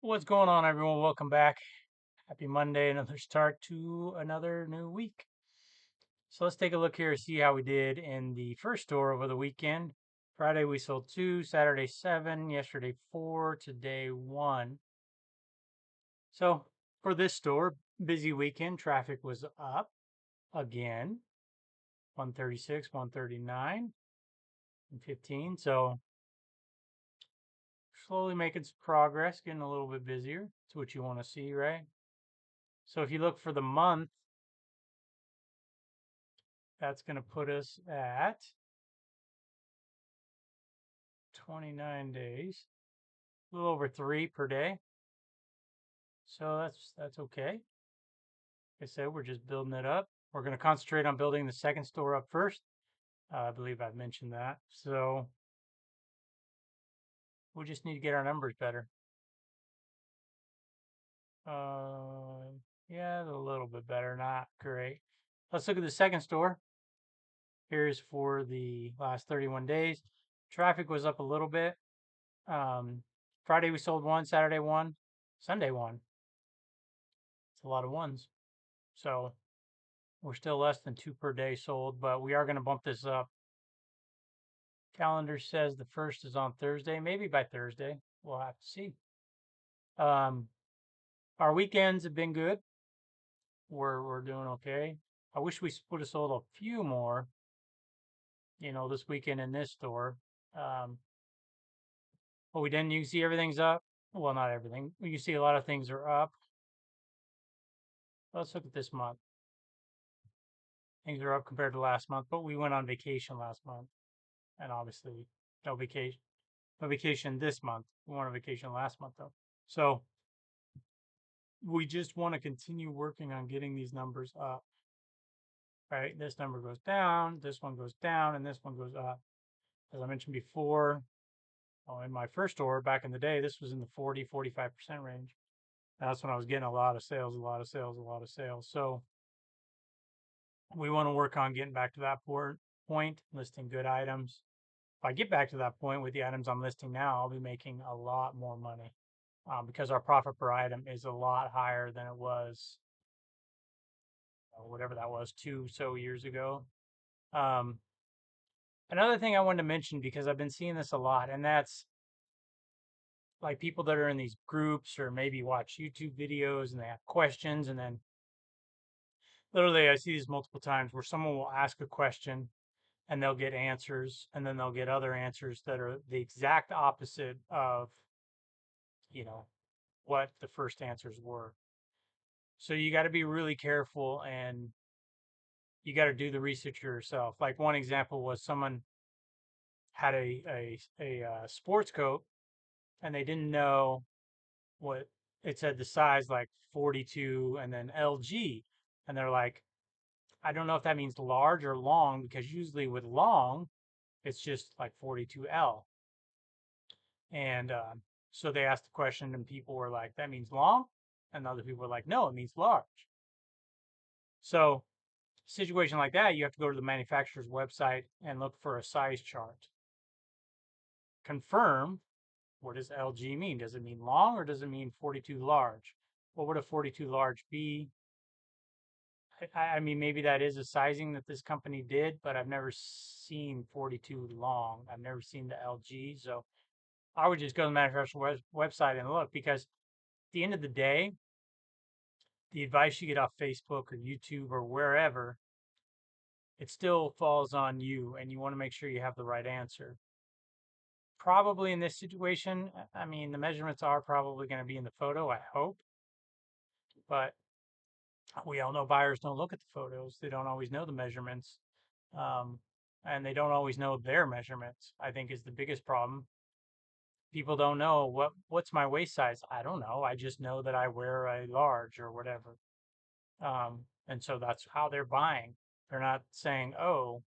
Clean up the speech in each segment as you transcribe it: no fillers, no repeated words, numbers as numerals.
What's going on, everyone? Welcome back. Happy Monday. Another start to another new week. So let's take a look here and see how we did in the first store over the weekend. Friday we sold 2, Saturday 7, yesterday 4, today 1. So for this store, busy weekend, traffic was up again, 136, 139, and 15. So slowly making some progress, getting a little bit busier. That's what you want to see, right? So if you look for the month, that's going to put us at 29 days, a little over 3 per day. So that's okay. Like I said, we're just building it up. We're going to concentrate on building the second store up first. I believe I've mentioned that. So we just need to get our numbers better. Uh, yeah, a little bit better, not great. Let's look at the second store. Here's for the last 31 days. Traffic was up a little bit. Um, Friday we sold 1, Saturday 1, Sunday 1. It's a lot of ones. So we're still less than 2 per day sold, but we are going to bump this up. Calendar says the first is on Thursday. Maybe by Thursday. We'll have to see. Um, our weekends have been good. We're doing okay. I wish we would have sold a few more, this weekend in this store. Um, but we didn't. You can see everything's up. Well, not everything. You can see a lot of things are up. Let's look at this month. Things are up compared to last month, but we went on vacation last month, and obviously no vacation. No vacation this month. We went on vacation last month though. So we just want to continue working on getting these numbers up. Right? This number goes down, this one goes down, and this one goes up. As I mentioned before, in my first store back in the day, this was in the 40-45% range. That's when I was getting a lot of sales, a lot of sales, a lot of sales. So we want to work on getting back to that point, listing good items. If I get back to that point with the items I'm listing now, I'll be making a lot more money because our profit per item is a lot higher than it was, whatever that was, 2 years ago. Um, Another thing I wanted to mention, because I've been seeing this a lot, and that's like people that are in these groups or maybe watch YouTube videos and they have questions, and then literally I see these multiple times where someone will ask a question and they'll get answers, and then they'll get other answers that are the exact opposite of, you know, what the first answers were. So you got to be really careful, and you got to do the research yourself. Like one example was someone had a sports coat, and they didn't know what it said, the size like 42 and then LG, and they're like, I don't know if that means large or long, because usually with long it's just like 42L. And so they asked the question, and people were like, that means long, and other people were like, no, it means large. So situation like that, you have to go to the manufacturer's website and look for a size chart. Confirm, what does LG mean? Does it mean long, or does it mean 42 large? What would a 42 large be? I mean, maybe that is a sizing that this company did, but I've never seen 42 long. I've never seen the LG. So I would just go to the manufacturer's website and look, because at the end of the day, the advice you get off Facebook or YouTube or wherever, it still falls on you, and you want to make sure you have the right answer. Probably in this situation, I mean, the measurements are probably going to be in the photo, I hope. But we all know buyers don't look at the photos. They don't always know the measurements. Um, and they don't always know their measurements, I think, is the biggest problem. People don't know what's my waist size. I don't know. I just know that I wear a large or whatever. And so that's how they're buying. They're not saying, oh,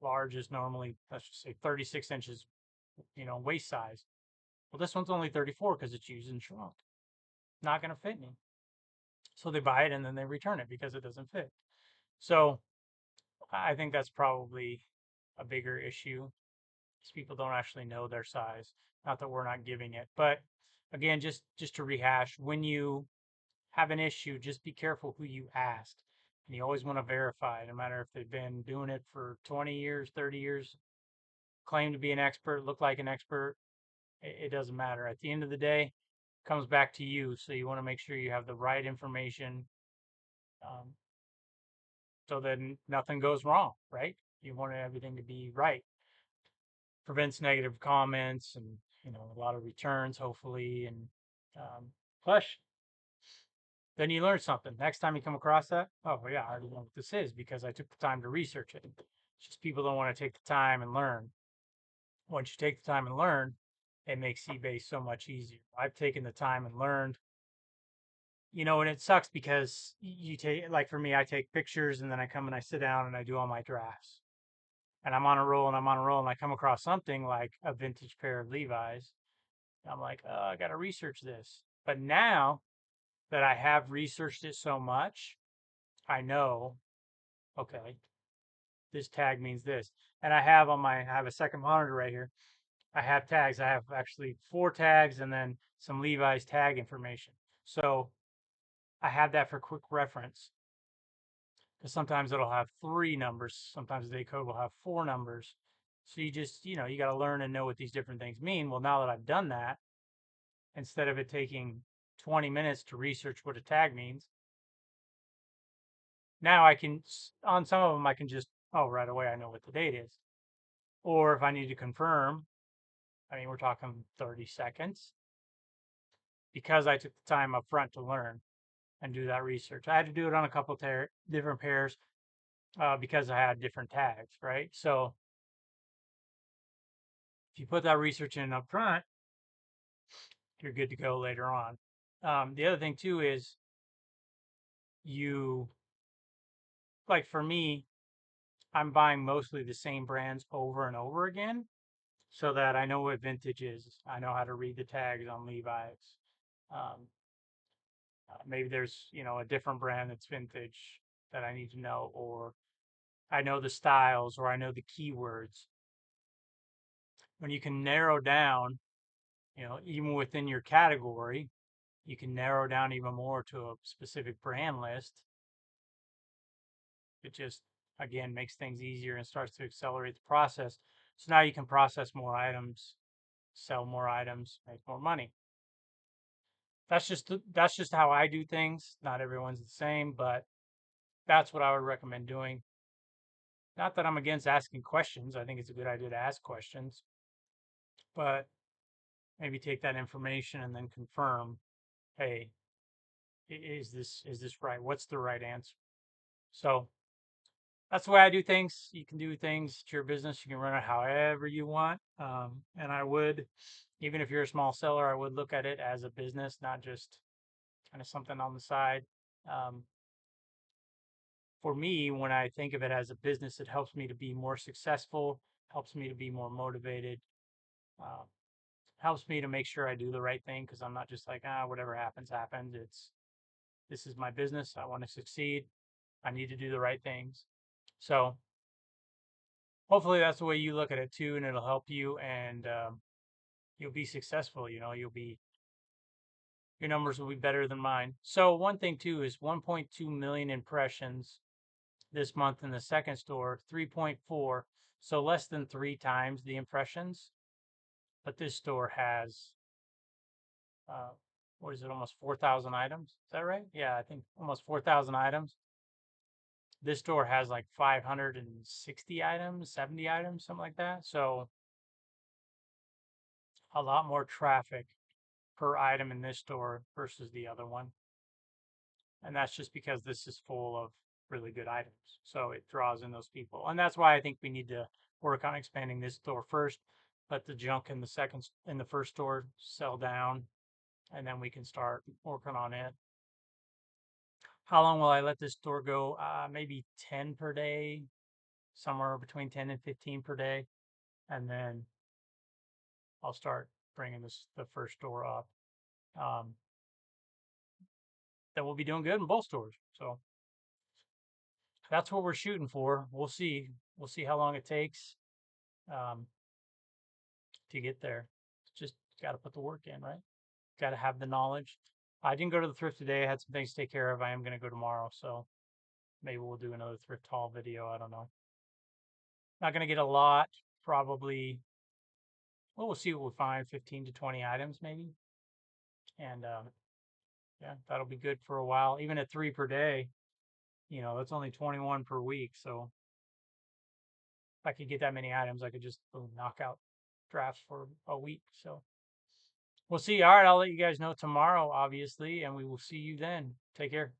large is normally, let's just say 36 inches, waist size. Well, this one's only 34 because it's used and shrunk. Not going to fit me. So they buy it and then they return it because it doesn't fit. So I think that's probably a bigger issue, because people don't actually know their size. Not that we're not giving it, but again, just to rehash, when you have an issue, just be careful who you asked. And you always want to verify, no matter if they've been doing it for 20 years, 30 years, claim to be an expert, look like an expert. It doesn't matter. At the end of the day, it comes back to you. So you want to make sure you have the right information, um, so that nothing goes wrong, right? You want everything to be right. Prevents negative comments and, a lot of returns, hopefully. And um, plus, then you learn something. Next time you come across that, oh, yeah, I already know what this is because I took the time to research it. It's just people don't want to take the time and learn. Once you take the time and learn, it makes eBay so much easier. I've taken the time and learned, and it sucks because you take, like for me, I take pictures and then I come and I sit down and I do all my drafts. And I'm on a roll and I'm on a roll and I come across something like a vintage pair of Levi's. I'm like, oh, I got to research this. But now that I have researched it so much, I know, okay, this tag means this. And I have a second monitor right here. I have tags. I have actually 4 tags and then some Levi's tag information. So I have that for quick reference because sometimes it'll have 3 numbers. Sometimes the day code will have 4 numbers. So you just, you got to learn and know what these different things mean. Well, now that I've done that, instead of it taking 20 minutes to research what a tag means, now I can, on some of them, I can just, oh, right away, I know what the date is. Or if I need to confirm, I mean, we're talking 30 seconds because I took the time up front to learn and do that research. I had to do it on a couple different pairs because I had different tags, right? So if you put that research in up front, you're good to go later on. The other thing too is you, like for me, I'm buying mostly the same brands over and over again so that I know what vintage is. I know how to read the tags on Levi's. Um, Maybe there's, a different brand that's vintage that I need to know, or I know the styles, or I know the keywords. When you can narrow down, even within your category, you can narrow down even more to a specific brand list. It just, again, makes things easier and starts to accelerate the process. So now you can process more items, sell more items, make more money. That's just how I do things. Not everyone's the same, but that's what I would recommend doing. Not that I'm against asking questions. I think it's a good idea to ask questions, but maybe take that information and then confirm, hey, is this right? What's the right answer? So that's the way I do things. You can do things. It's your business. You can run it however you want. And I would, even if you're a small seller, I would look at it as a business, not just kind of something on the side. Um, for me, when I think of it as a business, it helps me to be more successful, helps me to be more motivated, uh, helps me to make sure I do the right thing because I'm not just like, whatever happens, happens. This is my business. I want to succeed. I need to do the right things. So hopefully that's the way you look at it too, and it'll help you, and you'll be successful. Your numbers will be better than mine. So one thing too is 1.2 million impressions this month in the second store, 3.4, so less than 3 times the impressions. But this store has, uh, what is it, almost 4,000 items? Is that right? Yeah, I think almost 4,000 items. This store has like 560 items, 70 items, something like that. So a lot more traffic per item in this store versus the other one. And that's just because this is full of really good items. So it draws in those people. And that's why I think we need to work on expanding this store first, let the junk in the first store sell down, and then we can start working on it. How long will I let this store go? Maybe 10 per day, somewhere between 10 and 15 per day. And then I'll start bringing the first store up. Um, then we'll be doing good in both stores. So that's what we're shooting for. We'll see. We'll see how long it takes um, to get there. Just got to put the work in, right? got to have the knowledge. I didn't go to the thrift today. I had some things to take care of. I am going to go tomorrow. So maybe we'll do another thrift haul video. I don't know. Not going to get a lot, probably. Well, we'll see what we find, 15 to 20 items maybe. And yeah, that'll be good for a while. Even at 3 per day, that's only 21 per week. So if I could get that many items, I could just knock out drafts for a week. So we'll see. All right, I'll let you guys know tomorrow, obviously, and we will see you then. Take care.